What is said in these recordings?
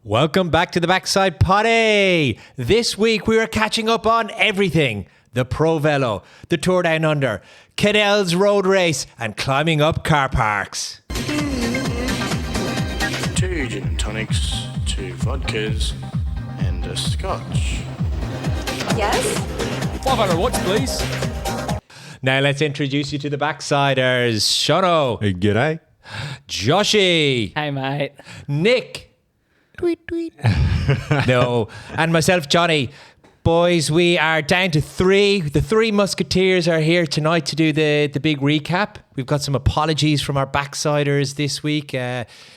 Welcome back to the Backside Poddy. This week we are catching up on everything. The Pro Velo, the Tour Down Under, Cadel's road race and climbing up car parks. 2 gin and tonics, 2 vodkas and a scotch. Yes? 500 watts, please. Now let's introduce you to the Backsiders. Shono. Hey, g'day. Joshy. Hey, mate. Nick. Tweet, tweet. No. And myself, Johnny. Boys, we are down to 3. The 3 Musketeers are here tonight to do the big recap. We've got some apologies from our Backsiders this week.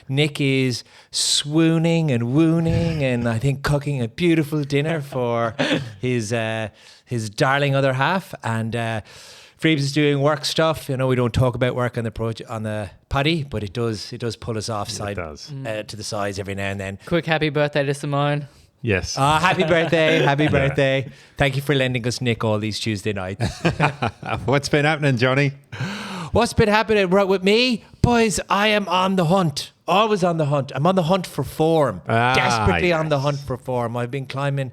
Nick is swooning and wooning and I think cooking a beautiful dinner for his darling other half. And Freebs is doing work stuff. You know, we don't talk about work on the poddy, but it does pull us off to the sides every now and then. Quick happy birthday to Simone. Yes. Happy birthday. Happy birthday. Thank you for lending us Nick all these Tuesday nights. What's been happening, Johnny? What's been happening right with me? Boys, I am on the hunt. Always on the hunt. I'm on the hunt for form. Desperately on the hunt for form. I've been climbing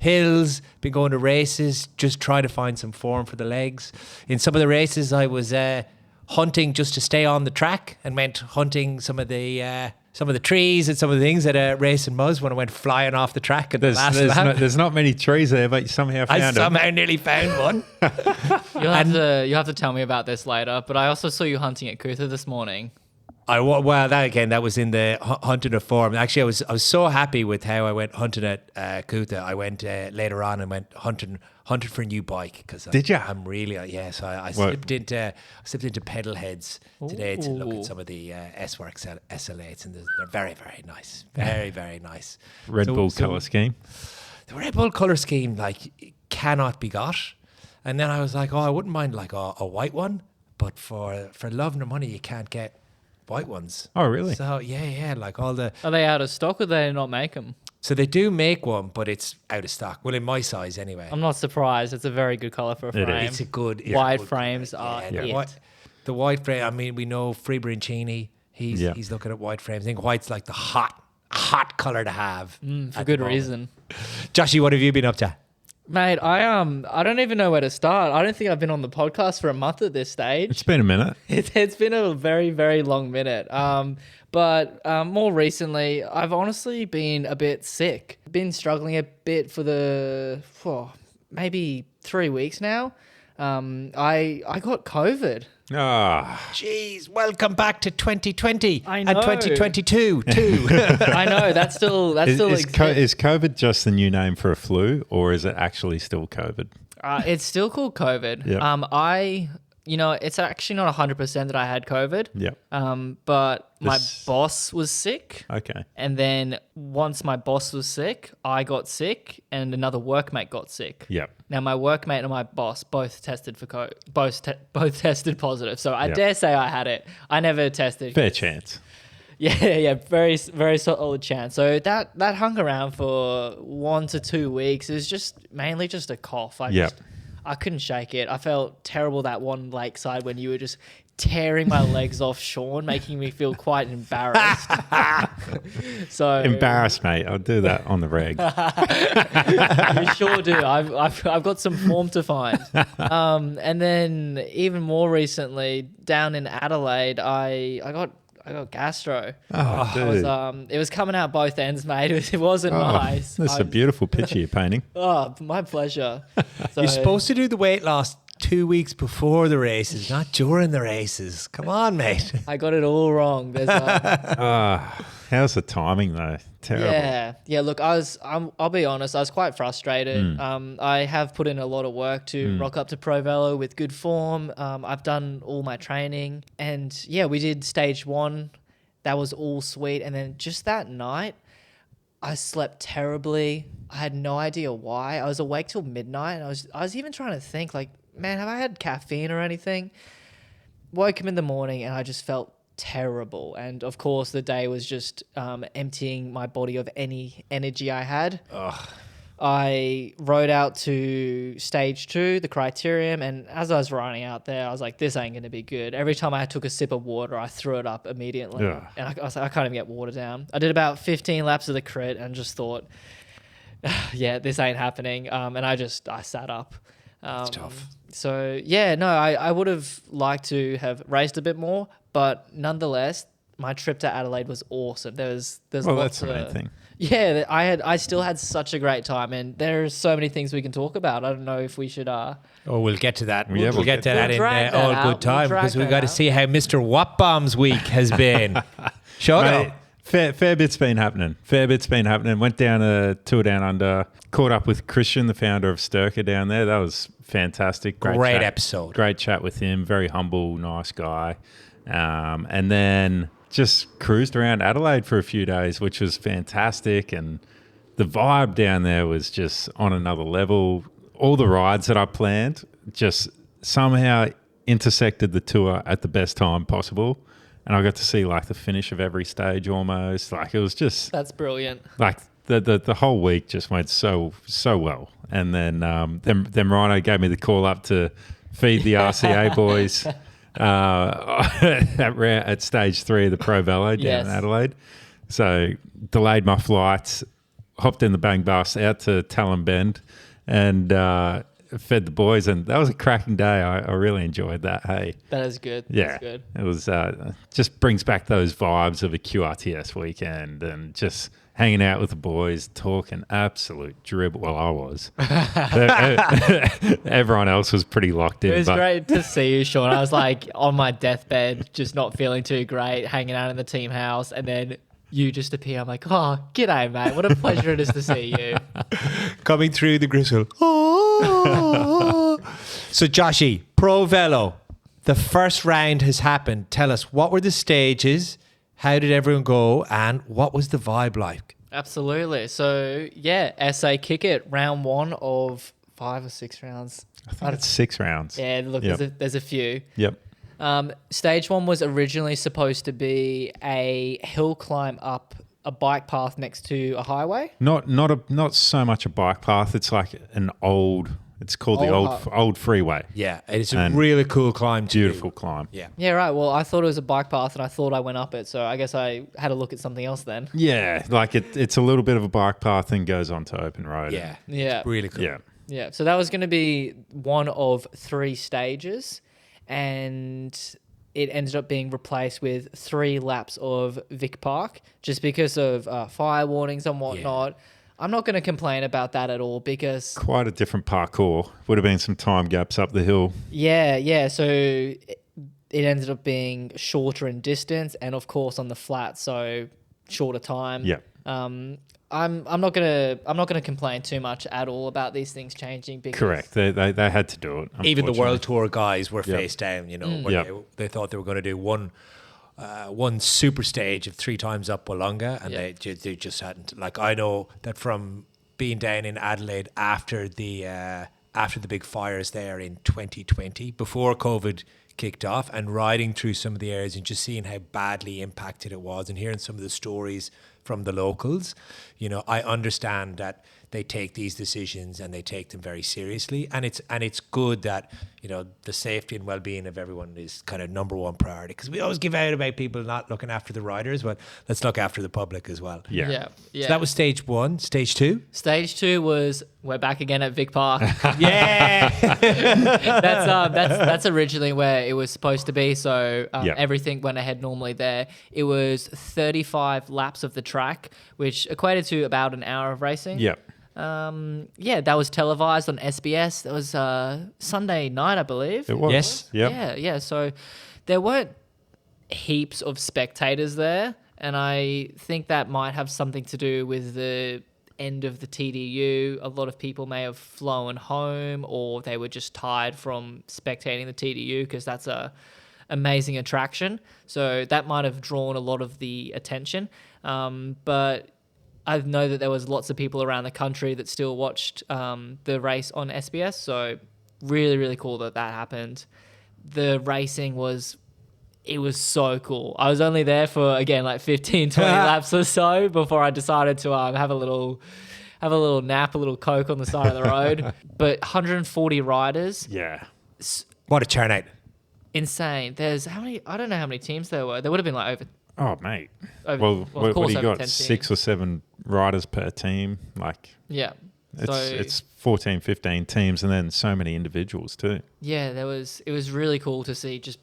hills, been going to races, just trying to find some form for the legs. In some of the races, I was hunting just to stay on the track and went hunting some of the trees and some of the things at a race in Muzz when I went flying off the track at the last lap. There's not many trees there, but you somehow found I somehow nearly found one. You'll have to tell me about this later, but I also saw you hunting at Cootha this morning. That was in the hunting of form. Actually, I was so happy with how I went hunting at Cootha. I went later on and went hunting for a new bike because did you? I'm really So I slipped into pedal heads today to look at some of the S-Works SL8s, and they're very, very nice, very, very nice. Red Bull colour scheme. The Red Bull colour scheme cannot be got. And then I was like, I wouldn't mind a white one, but for love nor money, you can't get white ones. Oh, really? So yeah, all the. Are they out of stock or do they not make them? So they do make one, but it's out of stock. Well, in my size anyway. I'm not surprised. It's a very good colour for a frame. It's a good wide frames are it. The white frame. I mean, we know Freeberincini. He's looking at white frames. I think white's like the hot colour to have for good reason. Joshy, what have you been up to? Mate, I don't even know where to start. I don't think I've been on the podcast for a month at this stage. It's been a minute. It's been a very, very long minute. But more recently, I've honestly been a bit sick. Been struggling a bit for maybe 3 weeks now. I got COVID. Jeez, welcome back to 2020 I know. and 2022 too. I know that's still Is exists. COVID just the new name for a flu, or is it actually still COVID? It's still called COVID. Yep. It's actually not 100% that I had COVID. Yep. But my boss was sick. Okay. And then once my boss was sick, I got sick, and another workmate got sick. Yep. Now my workmate and my boss both tested for COVID. Both tested positive. So I dare say I had it. I never tested. Fair chance. Yeah, very, very solid chance. So that hung around for 1 to 2 weeks. It was mainly just a cough. I couldn't shake it. I felt terrible that one lakeside when you were just tearing my legs off Sean, making me feel quite embarrassed. So Embarrassed, mate. I'll do that on the reg. you sure do. I've got some form to find. And then even more recently, down in Adelaide, I got gastro. Oh, dude. It was coming out both ends, mate. It wasn't nice. That's a beautiful picture you're painting. Oh, my pleasure. So, You're supposed to do the weight loss 2 weeks before the races, not during the races. Come on, mate. I got it all wrong. There's How's the timing though? Terrible. Yeah. Look, I'll be honest. I was quite frustrated. I have put in a lot of work to rock up to Pro Velo with good form. I've done all my training, and we did stage 1. That was all sweet, and then just that night, I slept terribly. I had no idea why. I was awake till midnight, and I was even trying to think, like, man, have I had caffeine or anything? Woke up in the morning, and I just felt terrible. And of course, the day was just emptying my body of any energy I had. I rode out to stage 2, the criterium, and as I was riding out there, I was like, this ain't going to be good. Every time I took a sip of water, I threw it up immediately. Yeah. And I was like, I can't even get water down. I did about 15 laps of the crit and just thought, yeah, this ain't happening. And I sat up. It's tough. So, yeah, no, I would have liked to have raced a bit more, but nonetheless, my trip to Adelaide was awesome. There's Well, lots that's the main thing. Yeah, I still had such a great time, and there's so many things we can talk about. I don't know if we should. Oh, we'll get to that. Yeah, We'll get to that in drag that all out. good time We'll because drag we've got to that see how Mr. Watt Bomb's week has been. Shut Mate, up. fair bit's been happening. Went down a tour down under. Caught up with Christian, the founder of Sturka down there. That was fantastic. Great chat. episode. Great chat with him. Very humble, nice guy. And then just cruised around Adelaide for a few days, which was fantastic. And the vibe down there was just on another level. All the rides that I planned just somehow intersected the tour at the best time possible. And I got to see like the finish of every stage almost. Like it was just That's brilliant. like the whole week just went so well. And then Rhino gave me the call up to feed the RCA boys at stage 3 of the Pro Velo down in Adelaide. So delayed my flights, hopped in the bang bus out to Talon Bend, and fed the boys. And that was a cracking day. I really enjoyed that. Hey, That is good. yeah, That's good. it was just brings back those vibes of a QRTS weekend and just hanging out with the boys, talking absolute dribble. Well, I was. Everyone else was pretty locked in. It was but great to see you, Sean. I was like on my deathbed, just not feeling too great, hanging out in the team house, and then you just appear. I'm like, oh, g'day, mate. What a pleasure it is to see you. Coming through the gristle. Oh. So, Joshy, Pro Velo, the first round has happened. Tell us, what were the stages? How did everyone go? And what was the vibe like? Absolutely. So, yeah, SA Kick It, round 1 of 5 or 6 rounds. I think it's 6 rounds. Yeah, look, Yep. there's a few. Yep. Stage 1 was originally supposed to be a hill climb up a bike path next to a highway. Not so much a bike path. It's like an old. It's called the old freeway. Yeah, it's a And really cool climb to Beautiful do. climb. Yeah. Yeah, right. Well, I thought it was a bike path, and I thought I went up it, so I guess I had to look at something else then. Yeah, like it's a little bit of a bike path and goes onto open road. Yeah. Yeah. It's really cool. Yeah. Yeah, so that was going to be one of 3 stages, and it ended up being replaced with 3 laps of Vic Park just because of fire warnings and whatnot. I'm not going to complain about that at all because... Quite a different parkour. Would have been some time gaps up the hill. Yeah. So it ended up being shorter in distance and, of course, on the flat, so shorter time. Yeah. I'm not gonna complain too much at all about these things changing. Because Correct. They had to do it. Even the unfortunately. World Tour guys were Yep. face down, you know, when Yep. they thought they were going to do one super stage of 3 times up Wollonga, and they just hadn't. Like, I know that from being down in Adelaide after the big fires there in 2020, before COVID kicked off, and riding through some of the areas and just seeing how badly impacted it was, and hearing some of the stories from the locals, you know, I understand that they take these decisions and they take them very seriously, and it's good that, you know, the safety and well-being of everyone is kind of number one priority, because we always give out about people not looking after the riders, but let's look after the public as well. Yeah. So that was stage 1. Stage 2? Stage 2 was we're back again at Vic Park. Yeah. That's originally where it was supposed to be. So everything went ahead normally there. It was 35 laps of the track, which equated to about an hour of racing. Yep. That was televised on SBS. That was Sunday night, I believe. It was. Yes. Yep. Yeah. So there weren't heaps of spectators there, and I think that might have something to do with the end of the TDU. A lot of people may have flown home, or they were just tired from spectating the TDU because that's a amazing attraction. So that might have drawn a lot of the attention. But I know that there was lots of people around the country that still watched the race on SBS. So really, really cool that happened. The racing was so cool. I was only there for, again, like 15, 20 laps or so before I decided to have a little have a little nap, a little Coke on the side of the road. But 140 riders, Yeah. What a turnout. insane. There's how many? I don't know how many teams there were. There would have been like over. Oh, mate. Over Well, of what course do you over got? 10 6 teams. or 7 riders per team. Like, Yeah. it's 14, 15 teams, and then so many individuals too. Yeah, it was really cool to see just,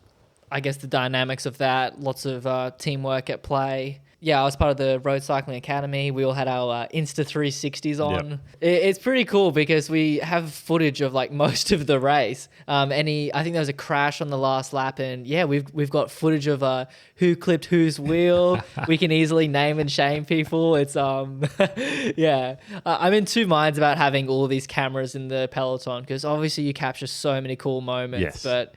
I guess, the dynamics of that. Lots of teamwork at play. Yeah, I was part of the Road Cycling Academy. We all had our Insta 360s on. Yep. It's pretty cool because we have footage of like most of the race. I think there was a crash on the last lap, and yeah, we've got footage of who clipped whose wheel. We can easily name and shame people. It's yeah. I'm in two minds about having all of these cameras in the peloton because obviously you capture so many cool moments, Yes. but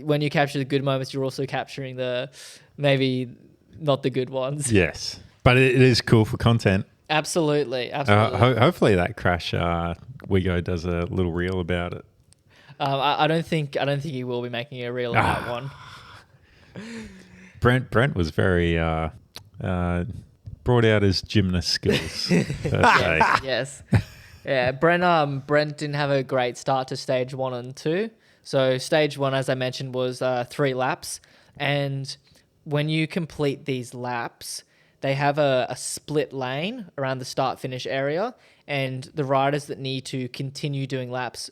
when you capture the good moments, you're also capturing the maybe not the good ones. Yes, but it is cool for content. Absolutely. Hopefully that crash, Wigo does a little reel about it. I don't think he will be making a reel of that one. Brent was very brought out his gymnast skills. per se. Yes. Yeah. Brent didn't have a great start to stage 1 and 2. So stage 1, as I mentioned, was 3 laps, and when you complete these laps, they have a split lane around the start-finish area, and the riders that need to continue doing laps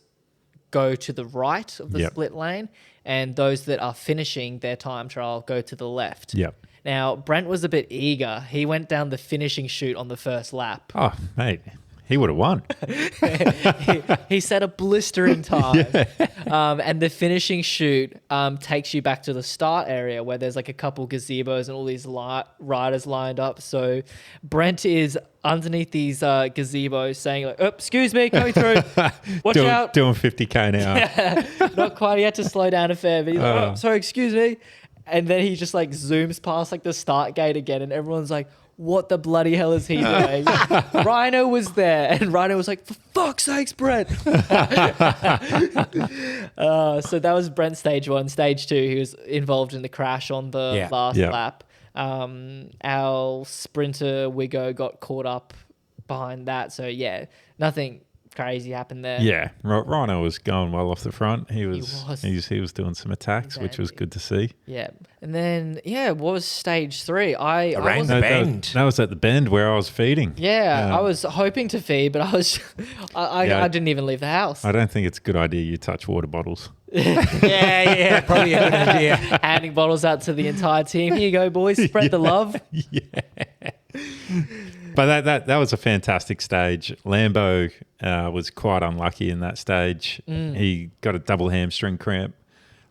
go to the right of the Yep. split lane, and those that are finishing their time trial go to the left. Yep. Now, Brent was a bit eager. He went down the finishing chute on the first lap. Oh, mate, he would have won. He set a blistering time. And the finishing chute takes you back to the start area where there's like a couple gazebos and all these riders lined up. So Brent is underneath these gazebos saying like, oh, excuse me, coming through. Watch out. Doing 50k an hour. Not quite. He had to slow down a fair bit. He's like, oh, sorry, excuse me. And then he just like zooms past like the start gate again, and everyone's like, what the bloody hell is he doing? Rhino was there, and Rhino was like, for fuck's sakes, Brent. So that was Brent's stage 1. Stage 2, he was involved in the crash on the last lap. Our sprinter Wigo got caught up behind that. So yeah, nothing crazy happened there. Yeah, Rhino was going well off the front. He was doing some attacks, which was Exactly. good to see. Yeah. And then, what was stage 3? I Around was the bend. That was at the bend where I was feeding. I was hoping to feed, but I didn't even leave the house. I don't think it's a good idea you touch water bottles. Yeah, probably a good idea. Handing bottles out to the entire team. Here you go, boys. Spread the love. Yeah. But that was a fantastic stage. Lambo was quite unlucky in that stage. He got a double hamstring cramp.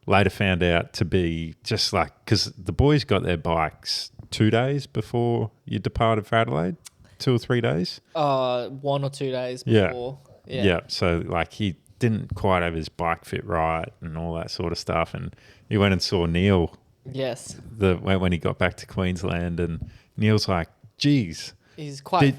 Later found out to be just like, because the boys got their bikes 2 days before you departed for Adelaide, 2 or 3 days. 1 or 2 days Yeah. before. Yeah. So like he didn't quite have his bike fit right and all that sort of stuff. And he went and saw Neil Yes. when he got back to Queensland, and Neil's like, geez. He's quite...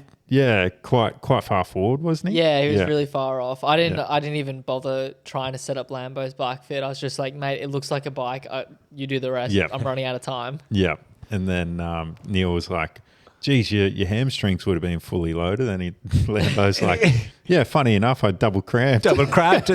Quite far forward, wasn't he? Yeah, he was really far off. I didn't even bother trying to set up Lambo's bike fit. I was just like, mate, it looks like a bike. You do the rest. Yep. I'm running out of time. Yeah. And then Neil was like, geez, your hamstrings would have been fully loaded. And Lambo's like, yeah, funny enough, I double cramped. Double cramped.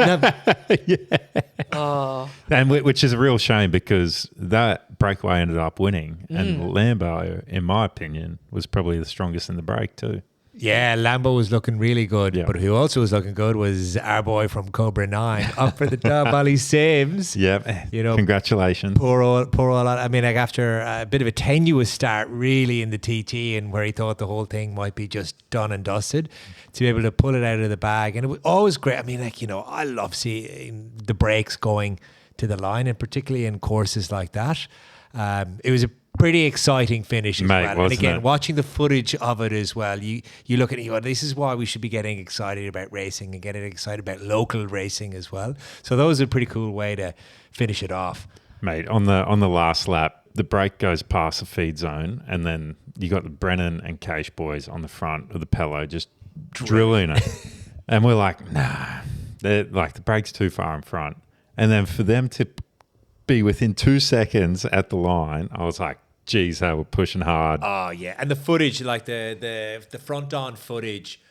And which is a real shame because that breakaway ended up winning. And Lambo, in my opinion, was probably the strongest in the break too. Yeah, Lambo was looking really good, Yeah. but who also was looking good was our boy from Cobra 9 up for the top, Ollie Sims. Yeah. You know, Congratulations. Poor old. I mean, like after a bit of a tenuous start, really in the TT, and where he thought the whole thing might be just done and dusted, to be able to pull it out of the bag, and it was always great. I mean, like, you know, I love seeing the brakes going to the line, and particularly in courses like that. It was a pretty exciting finish as Mate, well. And wasn't again, it? watching the footage of it as well, you look at it, you go, this is why we should be getting excited about racing and getting excited about local racing as well. So that was a pretty cool way to finish it off. Mate, on the last lap, the brake goes past the feed zone, and then you got the Brennan and Case boys on the front of the Pello just drilling it. And we're like, nah, they're like, the brake's too far in front. And then for them to be within 2 seconds at the line, I was like, geez, they were pushing hard. Oh yeah, and the footage, like the front on footage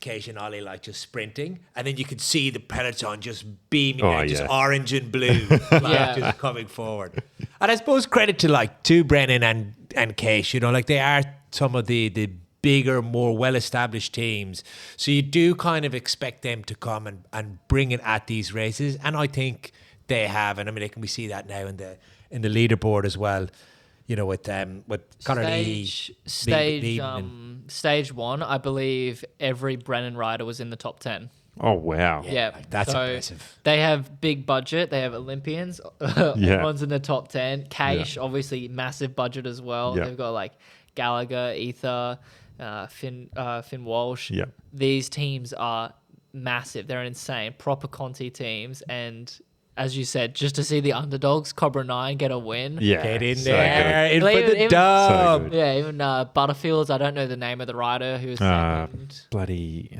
Cage and Ollie like just sprinting, and then you could see the peloton just beaming Oh, out, just yeah. orange and blue, like, just coming forward. And I suppose credit to Brennan and Cage, like they are some of the bigger, more well-established teams. So you do kind of expect them to come and bring it at these races, and I think they have. And I mean, we see that now in the leaderboard as well. With Connor Lee stage one, I believe every Brennan rider was in the top 10. Oh, wow. Yeah, that's so impressive. They have big budget. They have Olympians. Everyone's in the top 10. Cage, obviously, massive budget as well. Yeah. They've got like Gallagher, Ether, Finn Walsh. Yeah. These teams are massive. They're insane. Proper Conti teams. And as you said, just to see the underdogs, Cobra 9, get a win. Yeah. Get in so there, good. in for the Even- dub. So good. Yeah, even Butterfields, I don't know the name of the rider who was second. Bloody.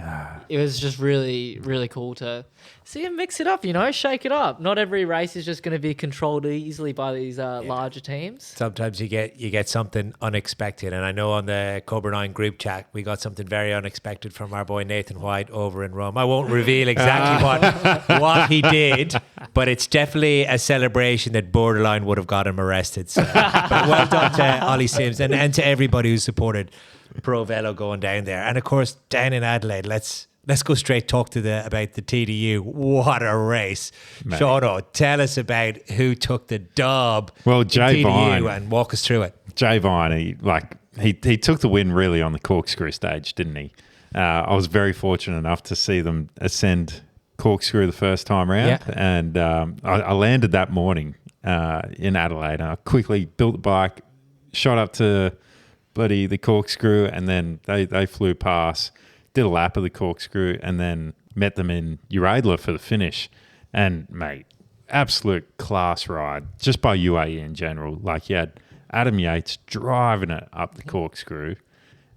It was just really, really cool to see him mix it up, shake it up. Not every race is just going to be controlled easily by these larger teams. Sometimes you get something unexpected, and I know on the Cobra 9 group chat we got something very unexpected from our boy Nathan White over in Rome. I won't reveal exactly what he did, but it's definitely a celebration that borderline would have got him arrested. So, but well done to Ollie Sims and to everybody who supported Pro Velo going down there. And of course, down in Adelaide, let's go straight talk about the TDU. What a race. Shoto, tell us about who took the dub Well, in Jay TDU Vine. and walk us through it. Jay Vine, he took the win really on the corkscrew stage, didn't he? I was very fortunate enough to see them ascend corkscrew the first time round, and I landed that morning in Adelaide, and I quickly built the bike, shot up to the corkscrew, and then they flew past, did a lap of the corkscrew, and then met them in Radler for the finish. And mate, absolute class ride just by UAE in general. Like, you had Adam Yates driving it up the corkscrew,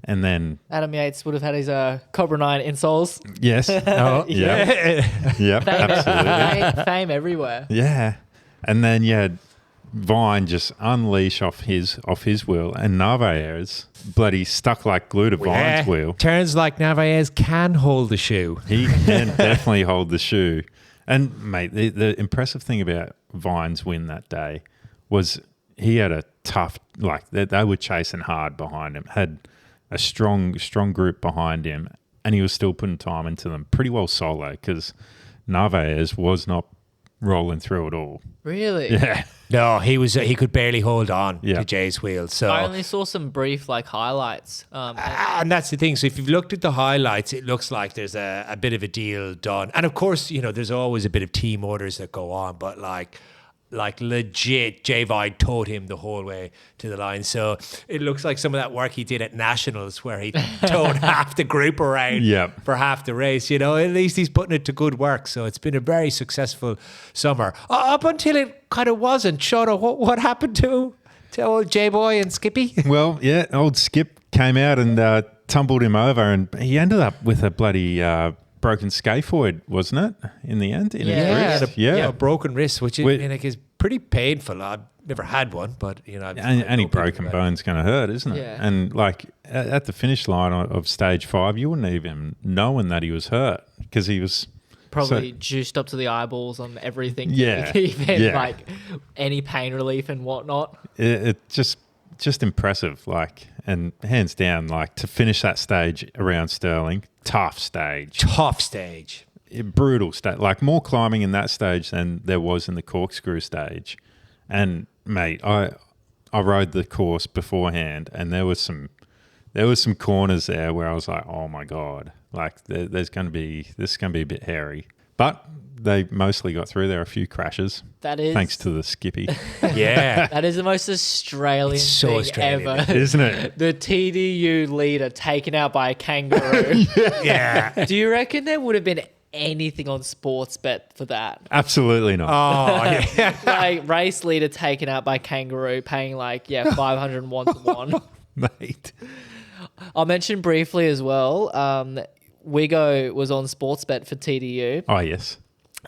and then Adam Yates would have had his Cobra 9 insoles. yes, yeah, absolutely, Fame everywhere. yeah. And then you had Vine just unleash off his wheel, and Narvaez bloody stuck like glue to Vine's wheel. Turns like Narvaez can hold the shoe. He can definitely hold the shoe. And mate, the impressive thing about Vine's win that day was he had a tough, like they were chasing hard behind him, had a strong group behind him, and he was still putting time into them pretty well solo, because Narvaez was not rolling through at all. Really? Yeah. No, he could barely hold on Yeah. to Jay's wheel. So I only saw some brief highlights. and that's the thing. So if you've looked at the highlights, it looks like there's a bit of a deal done. And of course, there's always a bit of team orders that go on, but like legit, Jay Vine towed him the whole way to the line. So it looks like some of that work he did at Nationals, where he towed half the group around Yep. for half the race. At least he's putting it to good work. So it's been a very successful summer up until it kind of wasn't. Shoto, what happened to old J Boy and Skippy? Well, yeah, old Skip came out and tumbled him over, and he ended up with a bloody broken scaphoid, wasn't it, in the end? In his wrist? A broken wrist, which is pretty painful. I've never had one, but Any broken bone's going to hurt, isn't it? Yeah. And like at the finish line of stage 5, you wouldn't even known that he was hurt, because he was Probably juiced up to the eyeballs on everything. Yeah. Even Yeah. like any pain relief and whatnot. it just impressive, like, and hands down, like, to finish that stage around Stirling, tough stage, brutal stage, like more climbing in that stage than there was in the corkscrew stage. And mate, I rode the course beforehand, and there was some corners there where I was like, oh my god, like this is going to be a bit hairy. But they mostly got through. There were a few crashes. That is thanks to the Skippy. Yeah. That is the most Australian so thing Australian, ever. Isn't it? The TDU leader taken out by a kangaroo. Yeah. Do you reckon there would have been anything on Sportsbet for that? Absolutely not. Oh, yeah. Like race leader taken out by kangaroo, paying 501 to 1. Mate. I'll mention briefly as well. Wigo was on Sportsbet for TDU, Oh, yes.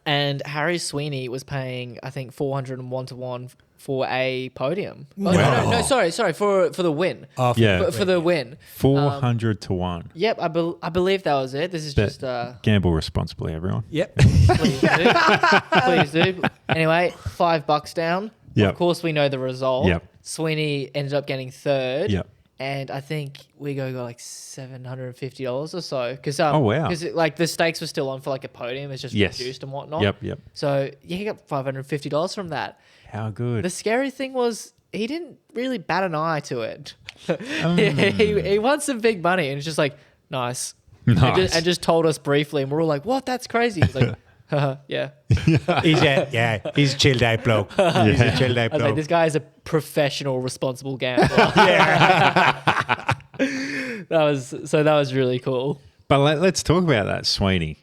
and Harry Sweeney was paying, I think, 401 to 1 for a podium. Oh, Wow. no, sorry, for the win. Yeah. For the win. 400 to 1. Yep, I believe that was it. This is Bet- just Gamble responsibly, everyone. Yep. please do. Please do. Anyway, $5 down. Yep. Of course, we know the result. Yep. Sweeney ended up getting third. Yep. And I think we got like $750 or so. Because Oh, wow. Because like the stakes were still on for like a podium. It's just Yes. reduced and whatnot. Yep. So yeah, he got $550 from that. How good. The scary thing was he didn't really bat an eye to it. He won some big money and it's just like, nice. Nice. And just told us briefly and we're all like, what? That's crazy. He's like, haha, yeah. He's a chilled out bloke. He's a chilled out I was like, bloke. this guy is a professional, responsible gambler. that was really cool. But let's talk about that, Sweeney.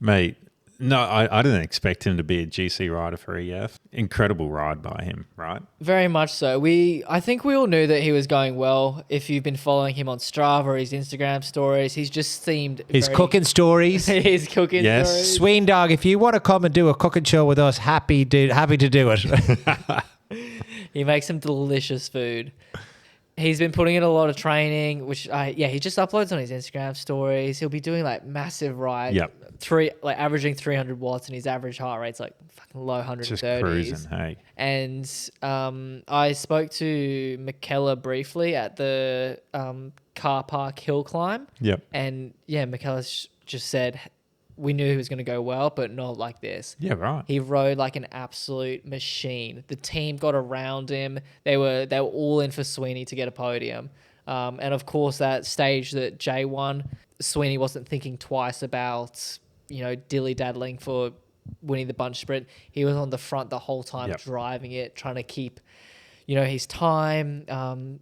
Mate, no, I didn't expect him to be a GC rider for EF. Incredible ride by him, right? Very much so. I think we all knew that he was going well. If you've been following him on Strava or his Instagram stories, he's just seemed His cooking stories. his cooking Yes. stories. Sween Dog, if you want to come and do a cooking show with us, happy to do it. He makes some delicious food. He's been putting in a lot of training, which he just uploads on his Instagram stories. He'll be doing like massive rides, Yep. averaging 300 watts, and his average heart rate's like fucking low 130s. Just cruising, hey. And I spoke to McKellar briefly at the car park hill climb. Yep. And yeah, McKellar just said we knew he was going to go well, but not like this. Yeah, right. He rode like an absolute machine. The team got around him. They were all in for Sweeney to get a podium. And of course, that stage that Jay won, Sweeney wasn't thinking twice about, dilly-daddling for winning the bunch sprint. He was on the front the whole time, Yep. driving it, trying to keep, his time.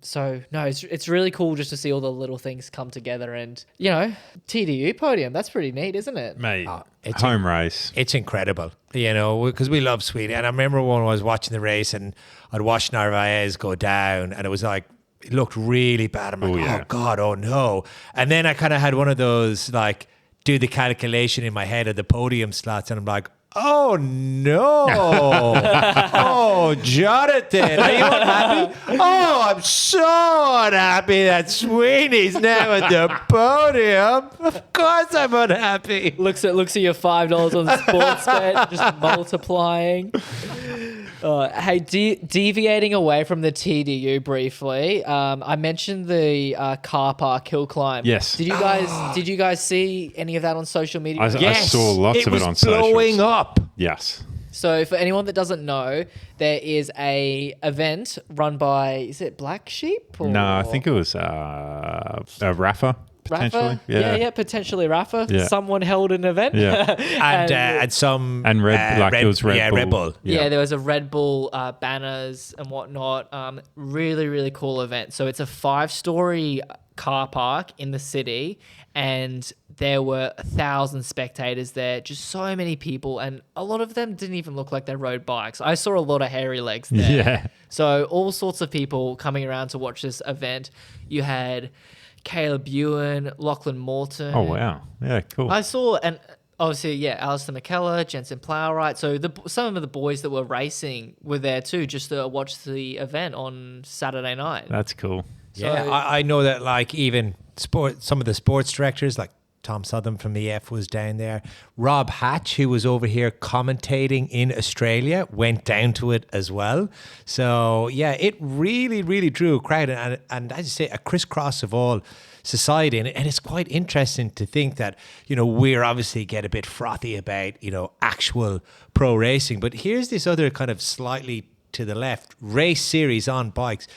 So no, it's really cool just to see all the little things come together and, TDU podium. That's pretty neat, isn't it? Mate, it's home race. It's incredible, because we love Sweden. And I remember when I was watching the race and I'd watched Narvaez go down and it was like, it looked really bad. I'm like, yeah. oh God, oh no. And then I kind of had one of those, like, do the calculation in my head of the podium slots and I'm like, oh no. Oh, Jonathan, are you unhappy? Oh, I'm so unhappy that Sweeney's now at the podium. Of course I'm unhappy. Looks at your $5 on the sports bet, just multiplying. Hey, deviating away from the TDU briefly, I mentioned the car park hill climb. Yes. Did you guys see any of that on social media? I saw lots of it on was blowing socials. up. Yes. So for anyone that doesn't know, there is a event run by, is it Black Sheep? Or No, I think it was Rafa, potentially. Rafa? Yeah, potentially Rafa. Yeah. Someone held an event. Yeah. And some And it was Red Bull. Red Bull. Yeah, there was a Red Bull banners and whatnot. Really, really cool event. So it's a 5-story car park in the city, and there were 1,000 spectators there. Just so many people, and a lot of them didn't even look like they rode bikes. I saw a lot of hairy legs there. Yeah. So all sorts of people coming around to watch this event. You had Caleb Ewan, Lachlan Morton. Oh, wow. Yeah, cool. I saw, and obviously, yeah, Alistair McKellar, Jensen Plowright. So some of the boys that were racing were there too, just to watch the event on Saturday night. That's cool. Yeah, So- I know that, like, even some of the sports directors, like Tom Southern from the F was down there. Rob Hatch, who was over here commentating in Australia, went down to it as well. So, yeah, it really, really drew a crowd. And as you say, a crisscross of all society. And it's quite interesting to think that, we're obviously get a bit frothy about, actual pro racing. But here's this other kind of slightly to the left race series on bikes,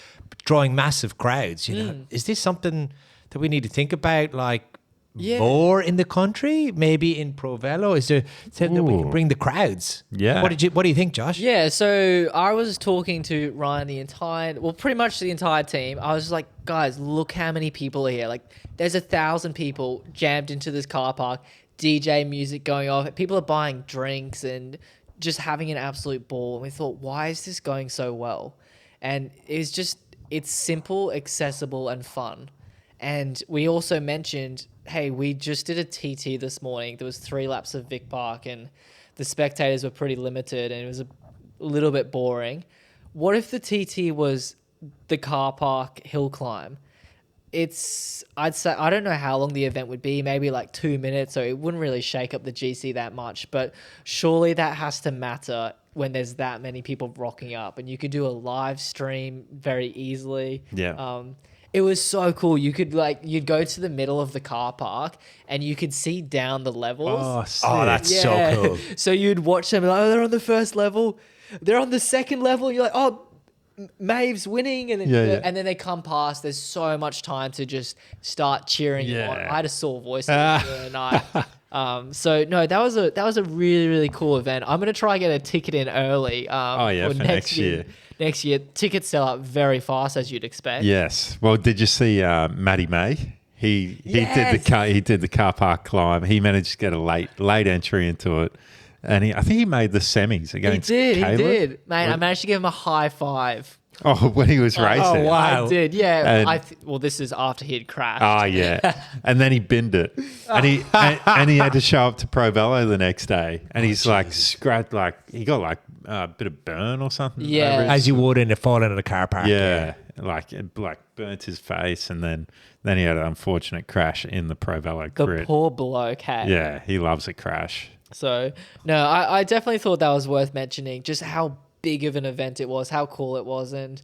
drawing massive crowds. Is this something that we need to think about, like, more in the country, maybe in Pro Velo? Is there something that we can bring the crowds? Yeah. What do you think, Josh? Yeah, so I was talking to Ryan pretty much the entire team. I was like, guys, look how many people are here. Like, there's 1,000 people jammed into this car park, DJ music going off. People are buying drinks and just having an absolute ball. And we thought, why is this going so well? And it's simple, accessible, and fun. And we also mentioned, hey, we just did a TT this morning. There was 3 laps of Vic Park and the spectators were pretty limited and it was a little bit boring. what if the TT was the car park hill climb? I'd say, I don't know how long the event would be, maybe like 2 minutes, so it wouldn't really shake up the GC that much, but surely that has to matter when there's that many people rocking up, and you could do a live stream very easily. Yeah. It was so cool. You could you'd go to the middle of the car park and you could see down the levels. Oh, sick. Oh, that's so cool. So you'd watch them like, oh, they're on the first level, they're on the second level. You're like, oh, Maeve's winning, and then, and then they come past. There's so much time to just start cheering you on. I had a sore voice the other night. So no, that was a really, really cool event. I'm gonna try and get a ticket in early. For next year. Next year, tickets sell out very fast, as you'd expect. Yes. Well, did you see Matty May? He did the car park climb. He managed to get a late entry into it, and I think he made the semis against. He Caleb. did, man. I managed to give him a high five. Oh, when he was racing. Oh, wow. I did, yeah. And- well, this is after he had crashed. Oh yeah, and then he binned it, and he had to show up to Pro Velo the next day, and he's like scratched, he got a bit of burn or something. Yeah. over his- As you would in a falling in a car park. yeah, it burnt his face, and then he had an unfortunate crash in the Pro Velo The crit. poor bloke had. Yeah, he loves a crash. So, no, I definitely thought that was worth mentioning, just how big of an event it was, how cool it was, and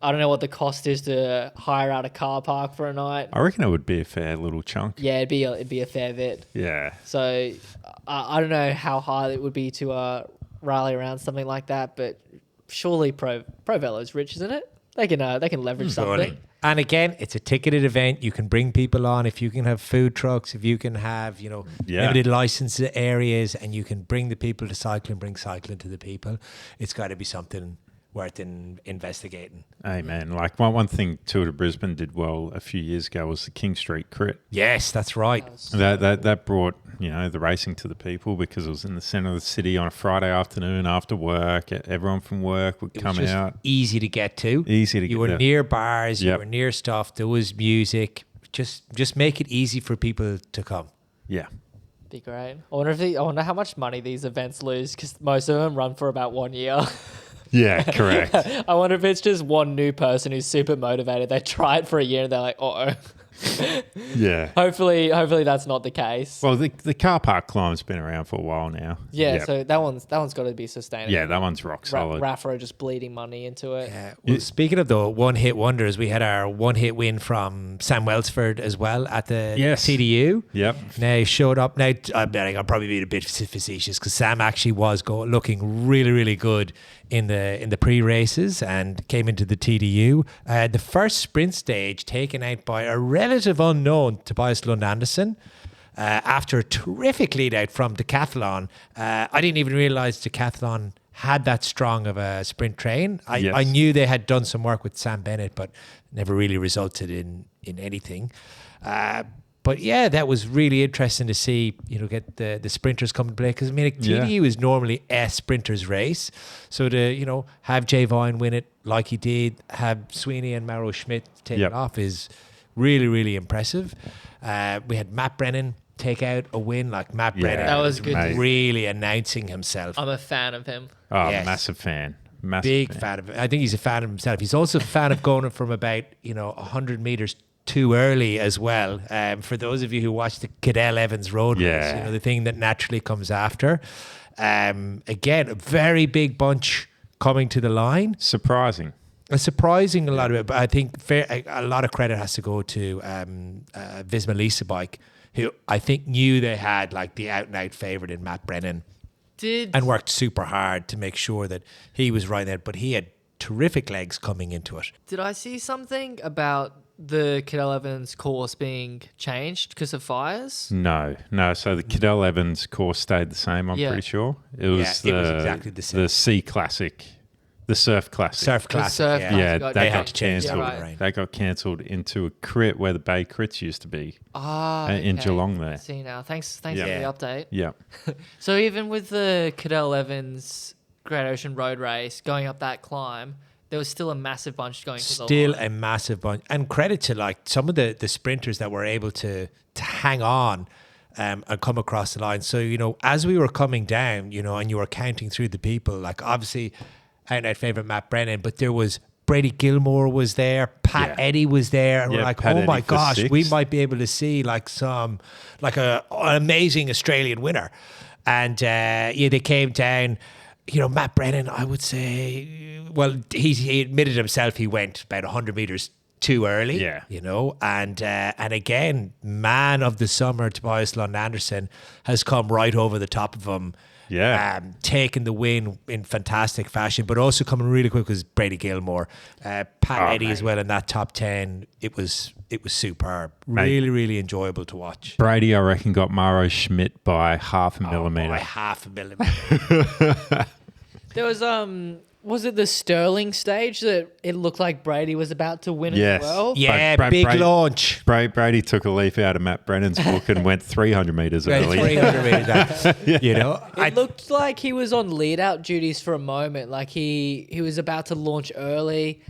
I don't know what the cost is to hire out a car park for a night. I reckon it would be a fair little chunk. Yeah, it'd be a fair bit. Yeah. So, I don't know how hard it would be to rally around something like that, but surely Pro Velo's rich, isn't it? They can leverage something. And again, it's a ticketed event. You can bring people on. If you can have food trucks, if you can have, limited license areas, and you can bring the people to cycling, bring cycling to the people, it's got to be something worth investigating. Hey, man. Like one thing Tour de Brisbane did well a few years ago was the King Street Crit. Yes, that's right. That brought, the racing to the people because it was in the centre of the city on a Friday afternoon after work. Everyone from work would come out. Easy to get to. You were near bars, Yep. you were near stuff, there was music. Just make it easy for people to come. Yeah. Be great. I wonder how much money these events lose, because most of them run for about 1 year. Yeah, correct. I wonder if it's just one new person who's super motivated. They try it for a year and they're like, uh-oh. Yeah. Hopefully that's not the case. Well, the car park climb's been around for a while now. Yeah, Yep. so that one's got to be sustainable. Yeah, that one's rock solid. Rafa are just bleeding money into it. Well, speaking of the one-hit wonders, we had our one-hit win from Sam Welsford as well at the TDU. Yep. Now showed up. Now I'll probably be a bit facetious because Sam actually was looking really, really good in the pre-races and came into the TDU. The first sprint stage taken out by a relative unknown, Tobias Lund Anderson. After a terrific lead out from Decathlon. I didn't even realize Decathlon had that strong of a sprint train. I knew they had done some work with Sam Bennett, but never really resulted in anything. But yeah, that was really interesting to see, get the sprinters come to play. Because, a TDU is normally a sprinter's race. So to, have Jay Vine win it like he did, have Sweeney and Mauro Schmidt take it off is really, really impressive. We had Matt Brennan take out a win. Matt Brennan that was good. Really announcing himself. I'm a fan of him. Oh, Yes. massive fan. Big fan of it. I think he's a fan of himself. He's also a fan of going from about 100 meters too early as well. For those of you who watch the Cadel Evans Road race, the thing that naturally comes after. Again, a very big bunch coming to the line. Surprising A lot of it, but I think a lot of credit has to go to Visma Lisa Bike, who I think knew they had the out and out favourite in Matt Brennan. And worked super hard to make sure that he was right there, but he had terrific legs coming into it. Did I see something about the Cadel Evans course being changed because of fires? No. So the Cadel Evans course stayed the same, I'm pretty sure. It was exactly the same. The C Classic, the Surf Classic. Surf Classic, Surf yeah. Classic. Yeah, got that changed. got cancelled. Yeah, right. That got cancelled into a crit where the Bay Crits used to be in Okay. Geelong there. See now. Thanks for the Yeah. update. Yeah. So even with the Cadel Evans Great Ocean Road Race going up that climb, there was still a massive bunch going to the Still line. a massive bunch. And credit to some of the sprinters that were able to hang on and come across the line. So, as we were coming down, and you were counting through the people, obviously out favourite Matt Brennan, but there was Brady Gilmore was there, Pat Eddy was there, and we're like, Pat oh Eddy my for gosh, 6. we might be able to see like an amazing Australian winner. And they came down. Matt Brennan, I would say, well, he admitted himself he went about 100 metres too early. Yeah. And again, man of the summer, Tobias Lund Anderson, has come right over the top of him. Yeah. Taking the win in fantastic fashion, but also coming really quick was Brady Gilmore. Pat Eddy as well in that top 10. It was superb. Mate. Really, really enjoyable to watch. Brady, I reckon, got Mauro Schmidt by half a millimetre. By half a millimetre. There was it the Sterling stage that it looked like Brady was about to win as well? Yeah, But big Brady- launch. Brady took a leaf out of Matt Brennan's book and went 300 metres early. 300 metres. It looked like he was on lead-out duties for a moment. Like he was about to launch early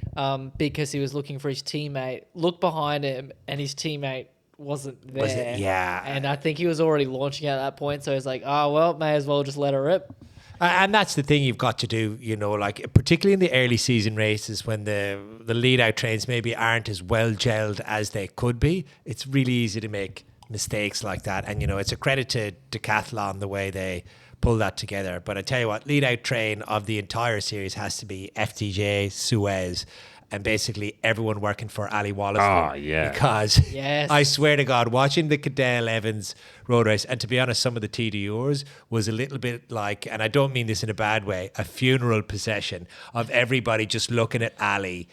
because he was looking for his teammate. Looked behind him and his teammate wasn't there. Was it? Yeah. And I think he was already launching at that point. So he's like, oh, well, may as well just let her rip. And that's the thing you've got to do, like particularly in the early season races when the lead out trains maybe aren't as well gelled as they could be. It's really easy to make mistakes like that. And, it's a credit to Decathlon the way they pull that together. But I tell you what, lead out train of the entire series has to be FDJ, Suez, and basically everyone working for Ali Wallace. Oh, yeah. Because Yes. I swear to God, watching the Cadel Evans road race, and to be honest, some of the TDUs was a little bit like, and I don't mean this in a bad way, a funeral procession of everybody just looking at Ali.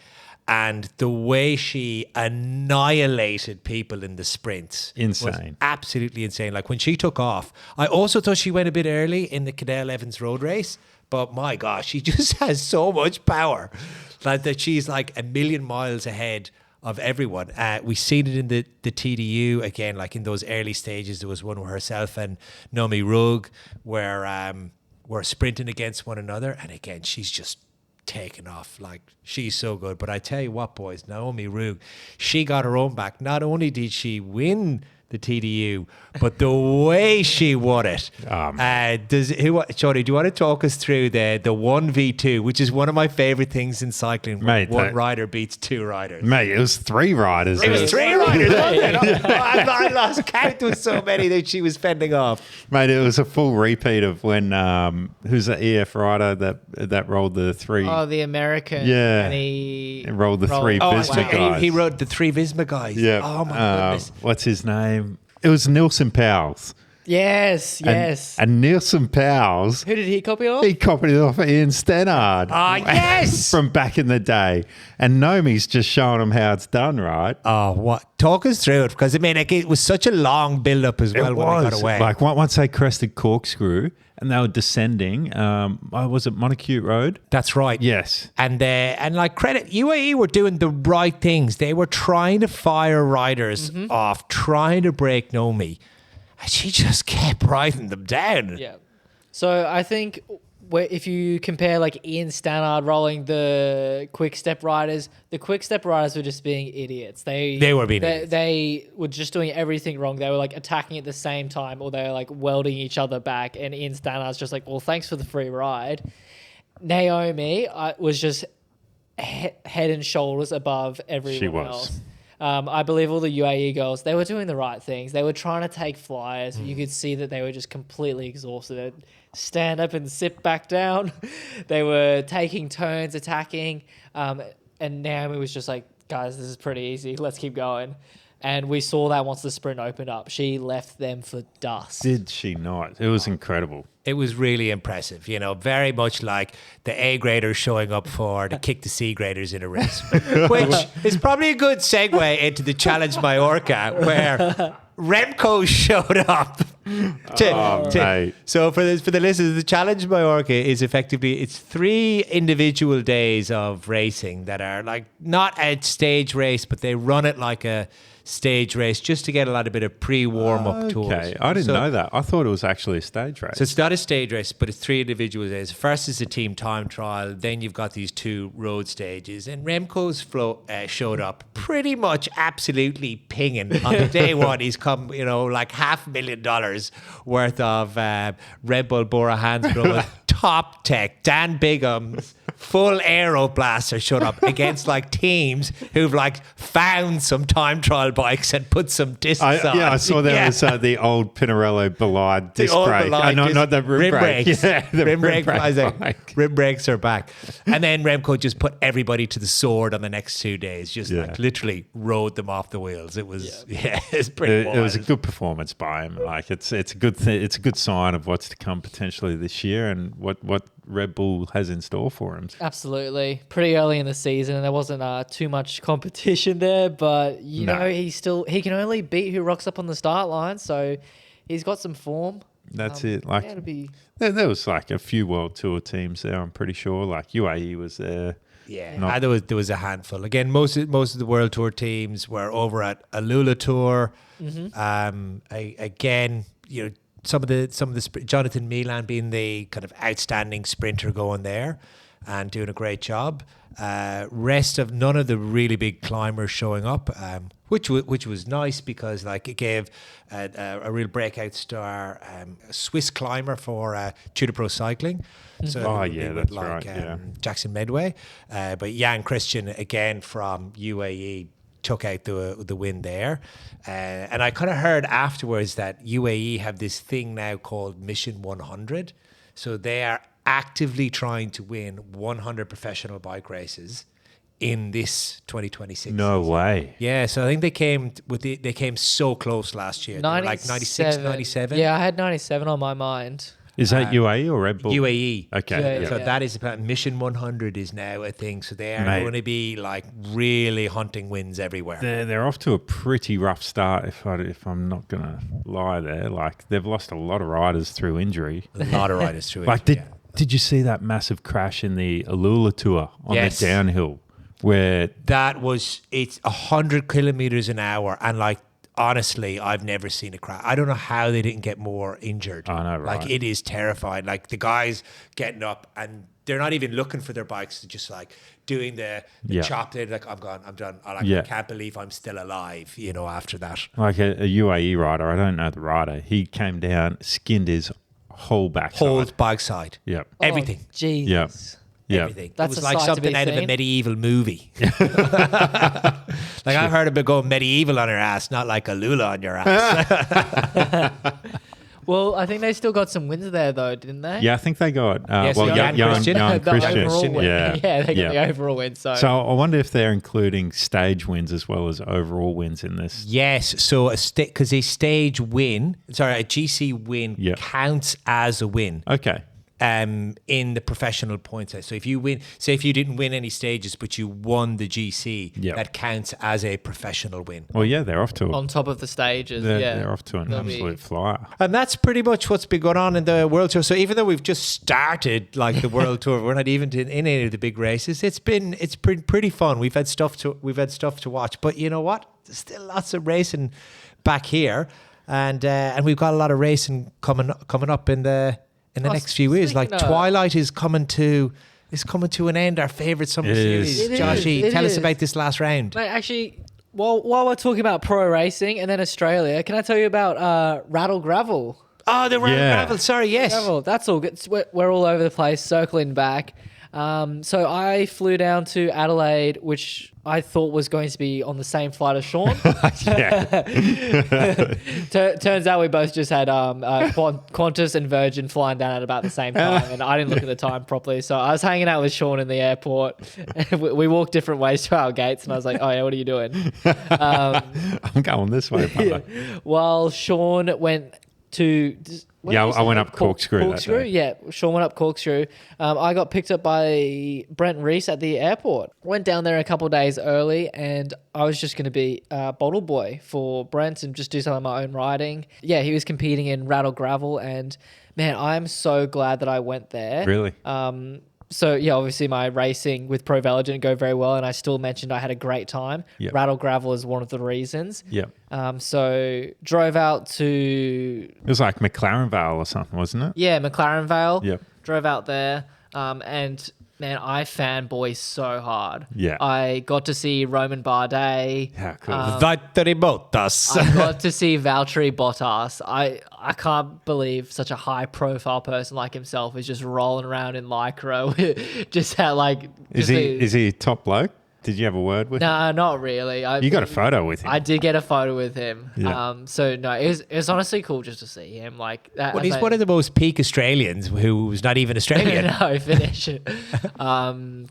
And the way she annihilated people in the sprints was Insane. absolutely insane. Like when she took off, I also thought she went a bit early in the Cadel Evans road race, but my gosh, she just has so much power that she's like a million miles ahead of everyone. We've seen it in the TDU again, like in those early stages. There was one where herself and Nomi Rugg were sprinting against one another, and again, she's just taken off. Like, she's so good. But I tell you what, boys, Naomi Rugg, she got her own back. Not only did she win the TDU, but the way she won it. Johnny, do you want to talk us through the 1v2, which is one of my favorite things in cycling, when Mate, one rider beats two riders? Mate, it was 3 riders. It was 3 riders, wasn't it? I lost count. There was so many that she was fending off. Mate, it was a full repeat of when who's the EF rider that rolled the 3? Oh, the American. Yeah. And he rolled the 3 Visma guys. He rode the 3 Visma guys. Yeah. Oh my goodness. What's his name? It was Nielsen Powles. Yes. And Nielsen Powles, Who did he copy off? he copied it off of Ian Stannard. Ah, yes! From back in the day. And Nomi's just showing him how it's done, right? Oh, what? Talk us through it, because I mean, like, it was such a long build up as well when they got away. Like once they crested Corkscrew and they were descending, was it Monacute Road? That's right. Yes. And like, credit, UAE were doing the right things. They were trying to fire riders off, trying to break Nomi. And she just kept riding them down. Yeah. So I think if you compare like Ian Stannard rolling the quick step riders, the quick step riders were just being idiots. They were being idiots. They were just doing everything wrong. They were like attacking at the same time, or they were like welding each other back. And Ian Stannard's just like, well, thanks for the free ride. Naomi was just head and shoulders above everyone She was. else. I believe all the UAE girls, they were doing the right things. They were trying to take flyers. You could see that they were just completely exhausted. They'd stand up and sit back down. They were taking turns attacking. And Naomi was just like, guys, this is pretty easy. Let's keep going. And we saw that once the sprint opened up. She left them for dust. Did she not? It was incredible. It was really impressive, very much like the A graders showing up to kick the C graders in a race, which is probably a good segue into the Challenge Mallorca, where Remco showed up. Mate. So for the listeners, the Challenge Mallorca is effectively, it's 3 individual days of racing that are like not a stage race, but they run it like a stage race just to get a lot of bit of pre-warm-up tours. Okay, I didn't know that. I thought it was actually a stage race. So it's not a stage race, but it's 3 individual days. First is a team time trial. Then you've got these 2 road stages. And Remco's showed up pretty much absolutely pinging on the day one. He's come, like $500,000 worth of Red Bull Bora Hansgrohe top tech. Dan Bigham's full aero blaster shut up against like teams who've like found some time trial bikes and put some discs on. Yeah, I saw there was the old Pinarello Ballard disc old brake. Ballard Not the rim brake. brakes. Yeah, the rim brake bike. rim brakes are back. And then Remco just put everybody to the sword on the next 2 days. Just like literally rode them off the wheels. It was it's pretty wild. It was a good performance by him. Like it's a good it's a good sign of what's to come potentially this year and what Red Bull has in store for him. Absolutely. Pretty early in the season, and there wasn't too much competition there, but you know, he can only beat who rocks up on the start line, so he's got some form. That's it. Like it'll be... there was like a few World Tour teams there, I'm pretty sure. Like UAE was there. Yeah, there was a handful. Again, most of the World Tour teams were over at Alula Tour. Again, you know, some of the Jonathan Milan being the kind of outstanding sprinter going there and doing a great job. Rest of none of the really big climbers showing up, which was nice because like it gave a real breakout star, a Swiss climber for Tudor Pro Cycling. So that's right. Jackson Medway, but Jan Christian again from UAE took out the win there. And I kind of heard afterwards that UAE have this thing now called Mission 100. So they are actively trying to win 100 professional bike races in this 2026 No season. way. Yeah, so I think they came so close last year. They were like 96, 97. Yeah, I had 97 on my mind. Is that UAE or Red Bull? UAE. Okay. Yeah. So that is about Mission 100 is now a thing. So they are Mate. going to be like really hunting wins everywhere. They're off to a pretty rough start. If I'm not gonna lie, there like they've lost a lot of riders through injury. A lot of riders through Like it. did you see that massive crash in the Alula Tour on Yes. the downhill where It's 100 kilometers an hour, and like honestly, I've never seen a crash. I don't know how they didn't get more injured. I know, right? Like it is terrifying. Like the guys getting up and they're not even looking for their bikes. They're just like doing the chop. They're like, I'm gone. I'm done. I can't believe I'm still alive. You know, after that. like a UAE rider, I don't know the rider. He came down, skinned his whole backside. Whole bike side. Yep. Everything. Oh, jeez. Yep. Yeah. Everything. That's it was a like sight to something be out of a seen. medieval movie. Like I've heard of it going medieval on your ass, not like a Lula on your ass. Well, I think they still got some wins there, though, didn't they? Yeah, I think they got so Jan Christian. Jan The Christian. overall win. Yeah. They got the overall win. So So I wonder if they're including stage wins as well as overall wins in this. Yes, so because a stage win, a GC win counts as a win. Okay. In the professional points. So if you win, say if you didn't win any stages, but you won the GC, that counts as a professional win. Well, yeah, they're off to on top of the stages, they're off to an They'll absolute flyer. And that's pretty much what's been going on in the World Tour. So even though we've just started like the World Tour, we're not even in any of the big races. It's pretty fun. We've had stuff to watch. But you know what? There's still lots of racing back here, and we've got a lot of racing coming up in the next few years. Like Twilight is coming to an end. Our favourite summer series. Joshy, tell us about this last round. Mate, actually, while we're talking about pro racing and then Australia, can I tell you about Radl Gravel? Oh, the Radl Gravel. Sorry, yes. Gravel, that's all good. We're all over the place, circling back. So I flew down to Adelaide, which I thought was going to be on the same flight as Sean. Turns out we both just had Qantas and Virgin flying down at about the same time, and I didn't look at the time properly. So I was hanging out with Sean in the airport. We walked different ways to our gates, and I was like, "Oh yeah, what are you doing?" I'm going this way, brother. While Sean went to... I went up Corkscrew. Corkscrew, that day. yeah. Sean went up Corkscrew. I got picked up by Brent Reese at the airport. Went down there a couple of days early, and I was just going to be bottle boy for Brent and just do some of my own riding. Yeah, he was competing in Radl Gravel, and man, I'm so glad that I went there. Really? So yeah, obviously my racing with Pro Velo didn't go very well, and I still mentioned I had a great time. Yep. Radl Gravel is one of the reasons. Yep. So drove out to... It was like McLaren Vale or something, wasn't it? Yeah, McLaren Vale. Yep. Drove out there, and man, I fanboy so hard. Yeah. I got to see Roman Bardet. Yeah, cool. Valtteri Bottas. I got to see Valtteri Bottas. I I can't believe such a high profile person like himself is just rolling around in Lycra. Just how like... Is he a top bloke? Did you have a word with him? No, not really. You got a photo with him. I did get a photo with him. Yeah. So no, it was honestly cool just to see him. Like, Well, he's one of the most peak Australians who's not even Australian. no, finish it.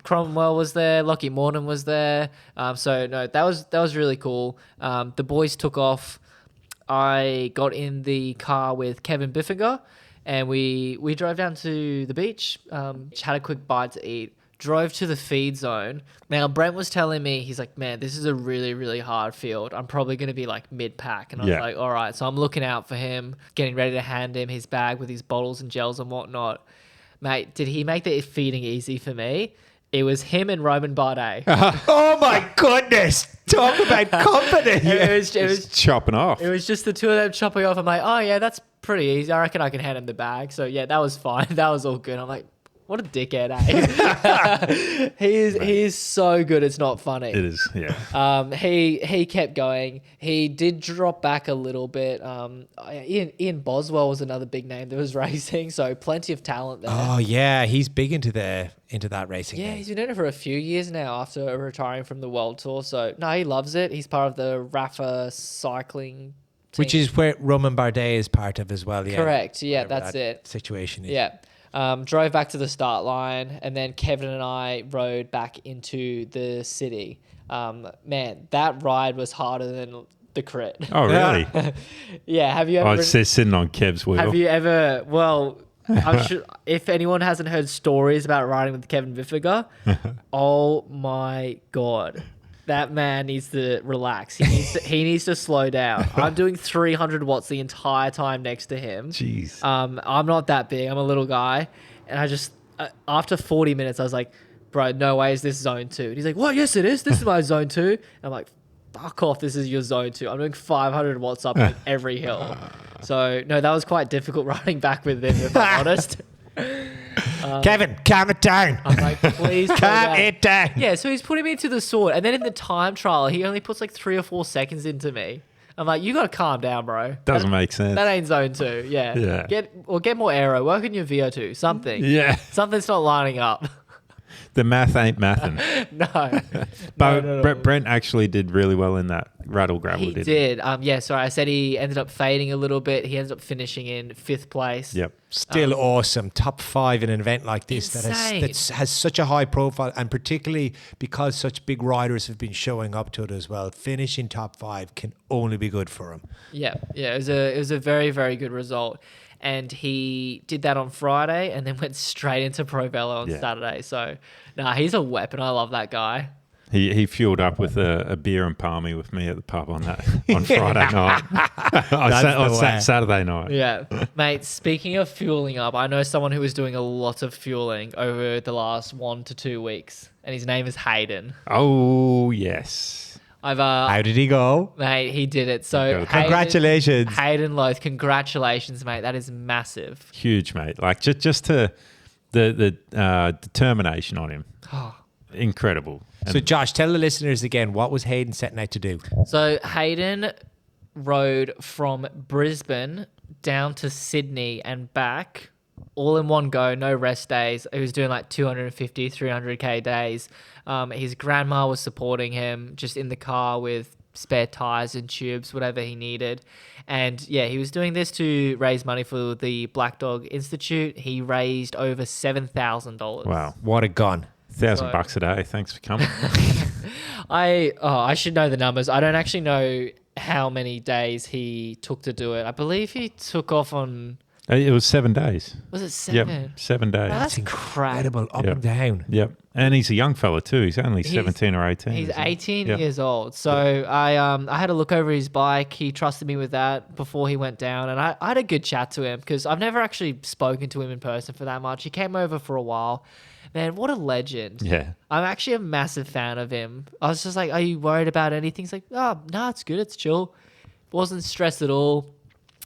Cromwell was there. Lockie Morton was there. So no, that was really cool. The boys took off. I got in the car with Kevin Biffinger, and we drove down to the beach. Had a quick bite to eat. Drove to the feed zone. Now, Brent was telling me, he's like, man, this is a really, really hard field. I'm probably going to be like mid-pack. And I was like, all right. So I'm looking out for him, getting ready to hand him his bag with his bottles and gels and whatnot. Mate, did he make the feeding easy for me? It was him and Roman Bardet. Oh my goodness. Talk about company. It was chopping off. It was just the two of them chopping off. I'm like, oh yeah, that's pretty easy. I reckon I can hand him the bag. So yeah, that was fine. That was all good. I'm like, what a dickhead, eh? He is so good. It's not funny. It is, yeah. He kept going. He did drop back a little bit. Ian Boswell was another big name that was racing, so plenty of talent there. Oh yeah, he's big into that racing. Yeah, game. he's been in it for a few years now after retiring from the World Tour. So no, he loves it. He's part of the Rafa cycling team. Which is where Roman Bardet is part of as well. Yeah. Correct. Yeah, Whatever that's that it. Situation is. Yeah. Drove back to the start line, and then Kevin and I rode back into the city. Man, that ride was harder than the crit. Oh, really? Yeah. Have you ever? Oh, it's sitting on Kev's wheel. Have you ever? Well, I'm sure if anyone hasn't heard stories about riding with Kevin Biffinger, oh my god. That man needs to relax. He needs to slow down. I'm doing 300 watts the entire time next to him. Jeez. I'm not that big. I'm a little guy. And I just, after 40 minutes, I was like, bro, no way is this zone 2. And he's like, what? Yes, it is. This is my zone 2. And I'm like, fuck off. This is your zone 2. I'm doing 500 watts up every hill. So, no, that was quite difficult riding back with him, if I'm honest. Kevin, calm it down. I'm like, please calm it down. Yeah, so he's putting me to the sword. And then in the time trial, he only puts like 3 or 4 seconds into me. I'm like, you got to calm down, bro. Doesn't make sense. That ain't zone 2. Yeah. Yeah. Get more aero. Work on your VO2. Something. Yeah. Something's not lining up. The math ain't mathin'. No. But No. Brent actually did really well in that Radl Gravel. He did. Yeah, sorry. I said he ended up fading a little bit. He ended up finishing in 5th place. Yep. Still awesome. Top 5 in an event like this Insane. that has such a high profile, and particularly because such big riders have been showing up to it as well. Finishing top 5 can only be good for him. Yeah. It was a very, very good result. And he did that on Friday and then went straight into Pro Velo on Saturday. So, he's a weapon. I love that guy. He fueled up with a beer and palmy with me at the pub on Friday night. Saturday night. Yeah. Mate, speaking of fueling up, I know someone who was doing a lot of fueling over the last 1 to 2 weeks, and his name is Hayden. Oh, yes. How did he go? Mate, he did it. So Congratulations. Hayden Loth, congratulations, mate. That is massive. Huge, mate. Like just to the determination on him. Incredible. So Josh, tell the listeners again, what was Hayden setting out to do? So Hayden rode from Brisbane down to Sydney and back all in one go, no rest days. He was doing like 250, 300k days. His grandma was supporting him just in the car with spare tires and tubes, whatever he needed. And yeah, he was doing this to raise money for the Black Dog Institute. He raised over $7,000. Wow. What a gun. $1,000 a day. Thanks for coming. I should know the numbers. I don't actually know how many days he took to do it. I believe he took off on... It was 7 days. Was it 7? Yep, 7 days. Oh, that's incredible. Up Yep. and down. Yep. And he's a young fella too. He's only 17 or 18. He's isn't he? 18 Yep. years old. So I had a look over his bike. He trusted me with that before he went down. And I had a good chat to him because I've never actually spoken to him in person for that much. He came over for a while. Man, what a legend. Yeah. I'm actually a massive fan of him. I was just like, are you worried about anything? He's like, oh, no, it's good. It's chill. Wasn't stressed at all.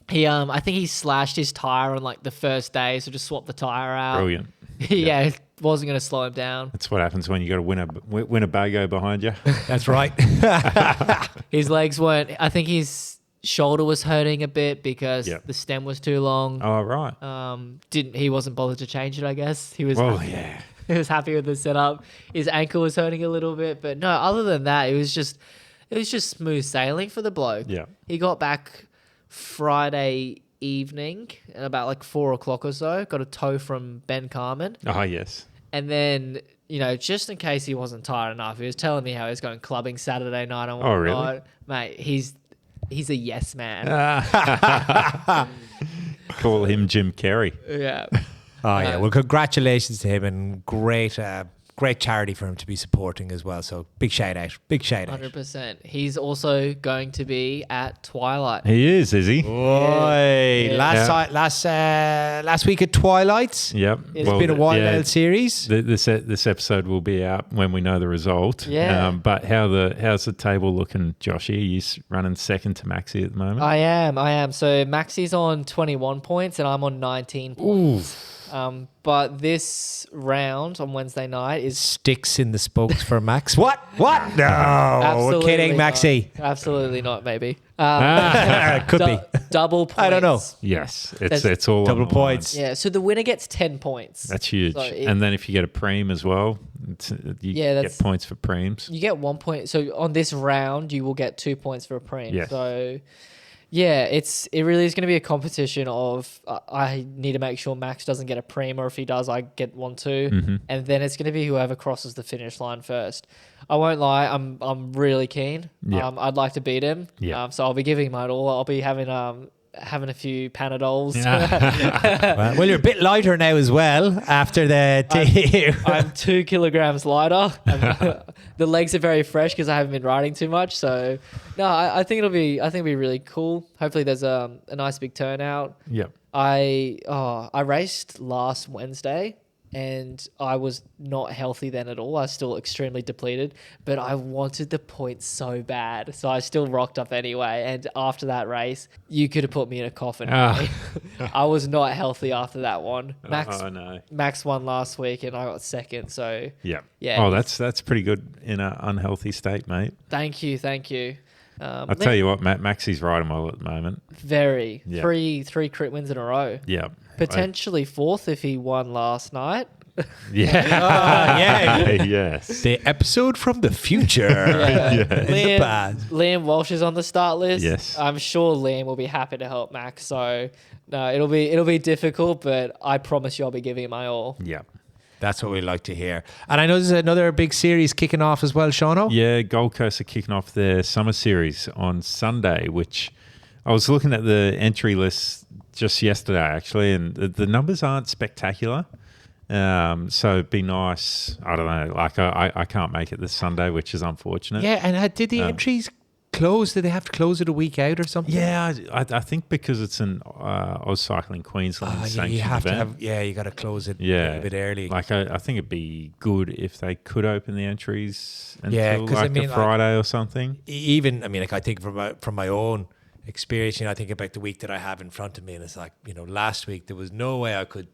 He, I think he slashed his tire on like the first day, so just swapped the tire out. Brilliant. Yeah, it wasn't going to slow him down. That's what happens when you got a Winnebago behind you. That's right. His legs weren't. I think his shoulder was hurting a bit because Yep. the stem was too long. Oh, right. He wasn't bothered to change it, I guess. He was Well, happy. yeah. He was happy with the setup. His ankle was hurting a little bit, but no, other than that, it was just smooth sailing for the bloke. Yeah. He got back Friday evening at about like 4 o'clock or so, got a tow from Ben Carmen. Oh, yes. And then, just in case he wasn't tired enough, he was telling me how he was going clubbing Saturday night and whatnot. Oh, really? Mate, he's a yes man. Call him Jim Carrey. Yeah. Oh yeah, well, congratulations to him, and great charity for him to be supporting as well. So big shout out. 100%. He's also going to be at Twilight. He is he? Oi, Yeah. last week at Twilight. Yep. It's been a wild series. This episode will be out when we know the result. Yeah. But how's the table looking, Joshy? Are you running second to Maxi at the moment? I am. So Maxi's on 21 points and I'm on 19 points. But this round on Wednesday night is Sticks in the spokes for Max. What? No, absolutely kidding, not. Maxi. Absolutely not, maybe. Could be. Double points. I don't know. Yes, That's it's all double on the points. line. Yeah, so the winner gets 10 points. That's huge. So And then if you get a preem as well, you that's- get points for preems. You get 1 point. So on this round, you will get 2 points for a preem. Yes. So yeah, it really is going to be a competition of I need to make sure Max doesn't get a preem, or if he does, I get one too. Mm-hmm. And then it's going to be whoever crosses the finish line first. I won't lie, I'm really keen. Yeah. I'd like to beat him. Yeah. So I'll be giving my all. I'll be having a few Panadols. Well, you're a bit lighter now as well after the. I'm 2 kilograms lighter. The legs are very fresh because I haven't been riding too much. So no, I think it'll be really cool. Hopefully there's a nice big turnout. Yep. I raced last Wednesday and I was not healthy then at all. I was still extremely depleted, but I wanted the points so bad. So I still rocked up anyway. And after that race, you could have put me in a coffin. Ah. I was not healthy after that one. Oh, no. Max won last week and I got second. So Yeah. Yeah. Oh, that's pretty good in an unhealthy state, mate. thank you. I'll tell you what, Maxi's riding well at the moment. Very. Yeah. Three crit wins in a row. Yeah. Potentially fourth if he won last night. Yeah. Yes. The episode from the future. In the past. Liam Walsh is on the start list. Yes. I'm sure Liam will be happy to help Max. So no, it'll be difficult, but I promise you I'll be giving it my all. Yeah. That's what we like to hear. And I know there's another big series kicking off as well, Shauno. Yeah, Gold Coast are kicking off their summer series on Sunday, which I was looking at the entry list just yesterday, actually, and the numbers aren't spectacular. So it'd be nice. I don't know. Like I can't make it this Sunday, which is unfortunate. Yeah, and did the entries close? Did they have to close it a week out or something? Yeah, I think because it's an Oz Cycling Queensland sanctioned you have event. you got to close it Yeah, a bit early. Like I think it'd be good if they could open the entries until Yeah, 'cause like a Friday or something. Even I think from my own experience, I think about the week that I have in front of me, and it's like, last week there was no way I could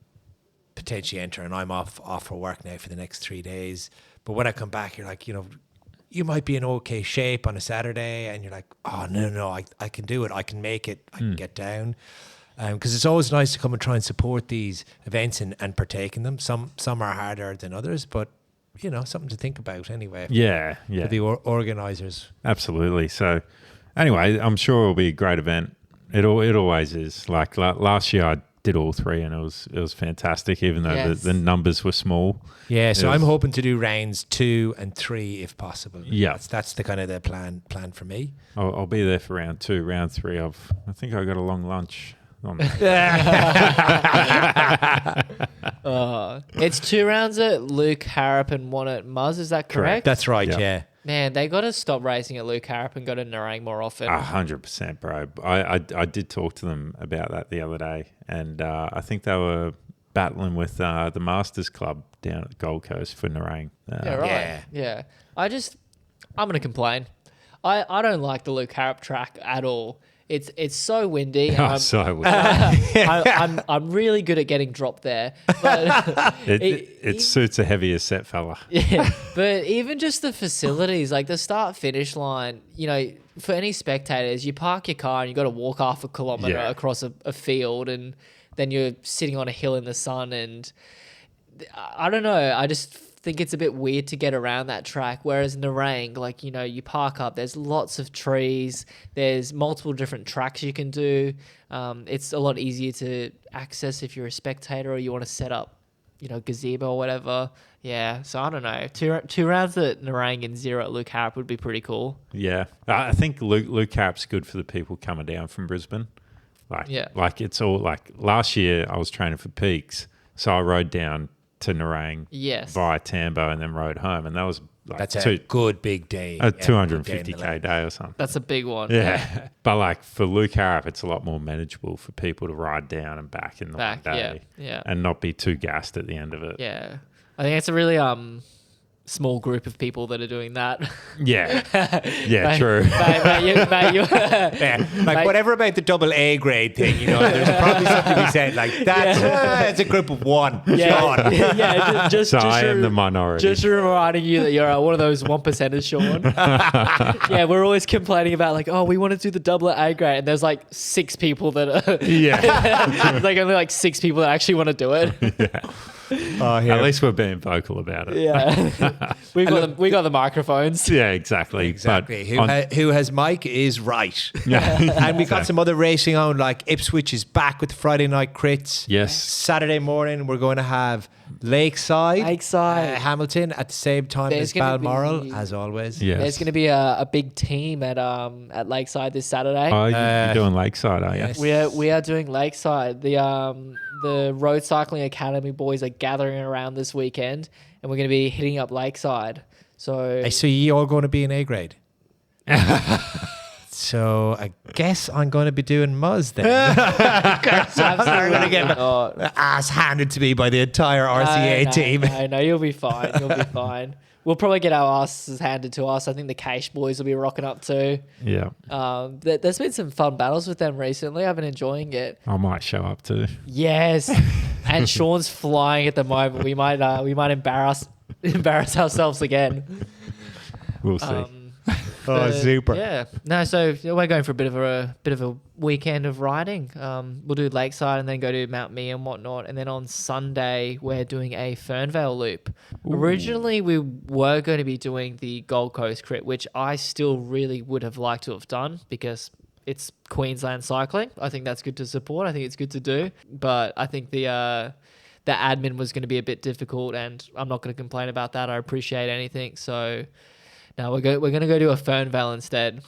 potentially enter, and I'm off for work now for the next 3 days. But when I come back, you're like, you might be in okay shape on a Saturday, and you're like, oh no, I can do it, I can make it, I can get down. Because it's always nice to come and try and support these events and partake in them. Some are harder than others, but something to think about anyway. Yeah. For the organisers. Absolutely. So anyway, I'm sure it'll be a great event. It always is. Like last year, I did all three, and it was fantastic, even though Yes. the numbers were small. Yeah, so It was- I'm hoping to do rounds 2 and 3 if possible. Yeah. That's the kind of the plan for me. I'll be there for round 2. Round 3, I think I got a long lunch. It's 2 rounds at Luke Harrop and 1 at Muzz. Is that correct? That's right, Yeah. yeah. Man, they got to stop racing at Luke Harrop and go to Nerang more often. 100%, bro. I did talk to them about that the other day, and I think they were battling with the Masters Club down at Gold Coast for Nerang. Yeah, right. Yeah. I'm going to complain. I don't like the Luke Harrop track at all. It's so windy. and I'm really good at getting dropped there. But It suits a heavier set fella. yeah, but even just the facilities, like the start finish line, for any spectators, you park your car and you got to walk half a kilometer across a field, and then you're sitting on a hill in the sun. And I don't know, I just think it's a bit weird to get around that track. Whereas Narang, like, you know, you park up, there's lots of trees, there's multiple different tracks you can do. It's a lot easier to access if you're a spectator or you want to set up, you know, gazebo or whatever. Yeah, so I don't know. Two rounds at Narang and 0 at Luke Harrop would be pretty cool. Yeah, I think Luke Harrop's good for the people coming down from Brisbane. Like it's all like last year I was training for Peaks, so I rode down to Narang via Tambo and then rode home, and that was like that's a good big day. A 250k day or something. That's a big one. Yeah. But like for Luke Harrop, it's a lot more manageable for people to ride down and back in the one day. Yeah. And not be too gassed at the end of it. Yeah. I think it's a really small group of people that are doing that. Yeah. Yeah, true. Like whatever about the double A grade thing, you know, there's probably something we said like that's it's a group of one. Yeah. Yeah. Just I am the minority. Just reminding you that you're one of those 1%ers, Sean. Yeah, we're always complaining about like, oh, we want to do the double A grade, and there's like 6 people that are like only like 6 people that actually want to do it. Yeah. At least we're being vocal about it. Yeah, we got the microphones. Yeah, exactly. Who has Mike is right. And we got some other racing on, like Ipswich is back with the Friday night crits. Yes. Saturday morning we're going to have Lakeside, Hamilton at the same time as Balmoral, as always. Yes. There's going to be a big team at Lakeside this Saturday. Oh, you're doing Lakeside, are you? Yes. We are doing Lakeside. The Road Cycling Academy boys are gathering around this weekend, and we're going to be hitting up Lakeside. So I see you all going to be in A grade. So I guess I'm going to be doing Muzz then. I'm going to get my ass handed to me by the entire RCA team. No, you'll be fine. You'll be fine. We'll probably get our asses handed to us. I think the Cache boys will be rocking up too. Yeah. There's been some fun battles with them recently. I've been enjoying it. I might show up too. Yes. And Sean's flying at the moment. We might embarrass ourselves again. We'll see. Super. Yeah. No, so we're going for a bit of a weekend of riding. We'll do Lakeside and then go to Mount Mee and whatnot. And then on Sunday, we're doing a Fernvale loop. Ooh. Originally, we were going to be doing the Gold Coast crit, which I still really would have liked to have done because it's Queensland cycling. I think that's good to support. I think it's good to do. But I think the admin was going to be a bit difficult, and I'm not going to complain about that. I appreciate anything. So... no, we're going to go to a Fernvale instead.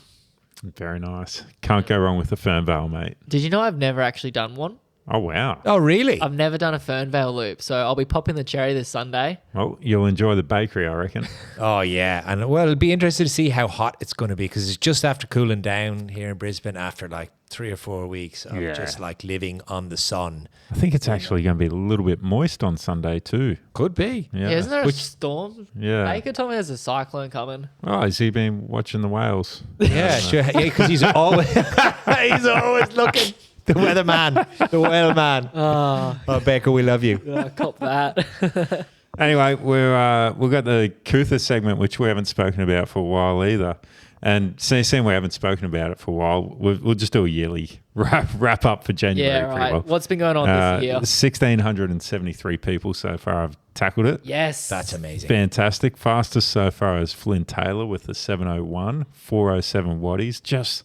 Very nice. Can't go wrong with a Fernvale, mate. Did you know I've never actually done one? Oh, wow. Oh, really? I've never done a Fernvale loop, so I'll be popping the cherry this Sunday. Well, you'll enjoy the bakery, I reckon. Oh, yeah. And, well, it'll be interesting to see how hot it's going to be because it's just after cooling down here in Brisbane after like 3 or 4 weeks of just like living on the sun. I think it's actually going to be a little bit moist on Sunday too. Could be. Yeah. Isn't there a storm? Yeah. Baker told me there's a cyclone coming. Oh, has he been watching the whales? Yeah, sure. Yeah, because he's always looking. The weatherman. The whaleman. Oh, Baker, we love you. Cop that. Anyway, we've got the Cootha segment, which we haven't spoken about for a while either. And seeing we haven't spoken about it for a while, we'll just do a yearly wrap up for January. Yeah, right. Well. What's been going on this year? 1,673 people so far have tackled it. Yes. That's amazing. Fantastic. Fastest so far is Flynn Taylor with the 7:01, 4:07 waddies. Just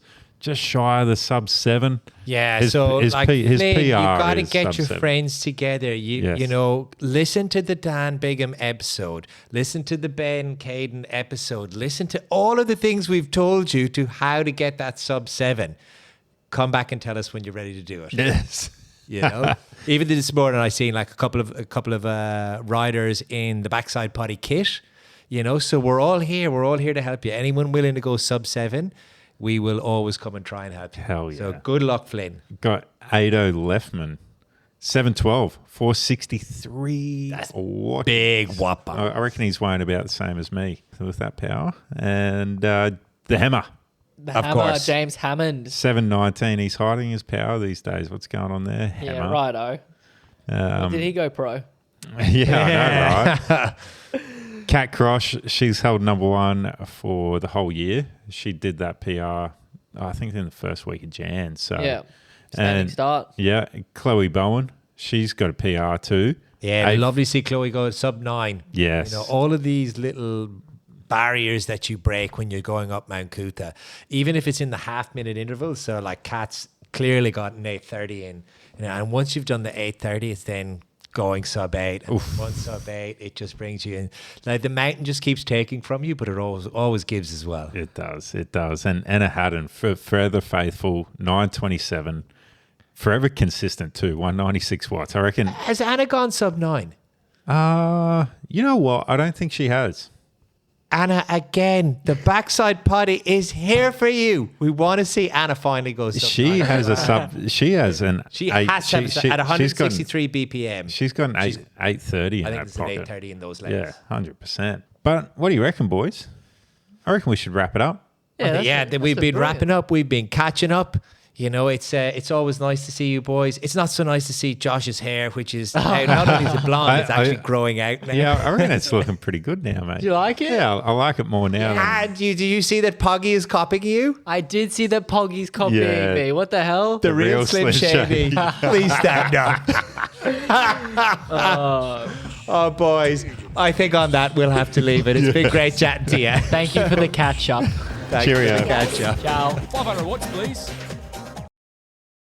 shy of the sub 7. Yeah, his Flynn, PR you got to is get sub your 7. friends together. You know, listen to the Dan Bigham episode. Listen to the Ben Caden episode. Listen to all of the things we've told you to how to get that sub 7. Come back and tell us when you're ready to do it. Yes. You know, even this morning I seen like a couple of riders in the Backside Poddy kit. You know, so we're all here. We're all here to help you. Anyone willing to go sub 7? We will always come and try and help you. Hell yeah. So good luck, Flynn. Got Ado Leffman, 7:12, 463. That's what? Big whopper. I reckon he's weighing about the same as me with that power. And the Hammer. Of course. James Hammond. 7:19. He's hiding his power these days. What's going on there? Yeah, Hammer. righto. Did he go pro? Yeah, I know, right? Kat Cross, she's held number 1 for the whole year. She did that PR, I think, in the first week of Jan. So Yeah. Standing start. Yeah, Chloe Bowen, she's got a PR too. Yeah, lovely to see Chloe go sub 9. Yes. You know, all of these little barriers that you break when you're going up Mount Kuta, even if it's in the half-minute intervals. So like Kat's clearly got an 8:30 in, you know, and once you've done the 8:30, it's then going sub 8. And once sub 8, it just brings you in. Like the mountain just keeps taking from you, but it always gives as well. It does. And Anna Haddon, forever faithful, 9:27. Forever consistent too, 196 watts. I reckon. Has Anna gone sub 9? You know what? I don't think she has. Anna, again, the Backside Poddy is here for you. We want to see Anna finally go sub 9. She has a sub. She has an. She has to have at 163 BPM. She's got an 8:30 I in think that it's an pocket. 8:30 in those levels. Yeah, 100%. But what do you reckon, boys? I reckon we should wrap it up. We've been wrapping up. We've been catching up. You know, it's always nice to see you boys. It's not so nice to see Josh's hair, which is now not only is it blonde, it's actually growing out now. Yeah, I reckon it's looking pretty good now, mate. Do you like it? Yeah, I like it more now. And do you see that Poggy is copying you? I did see that Poggy's copying Yeah. me. What the hell? The real Slim Shady. Please stand up. Oh, boys. I think on that we'll have to leave it. It's been great chatting to you. Thank you for the catch up. Thanks Cheerio. for the catch up. Ciao. 500 watts, please.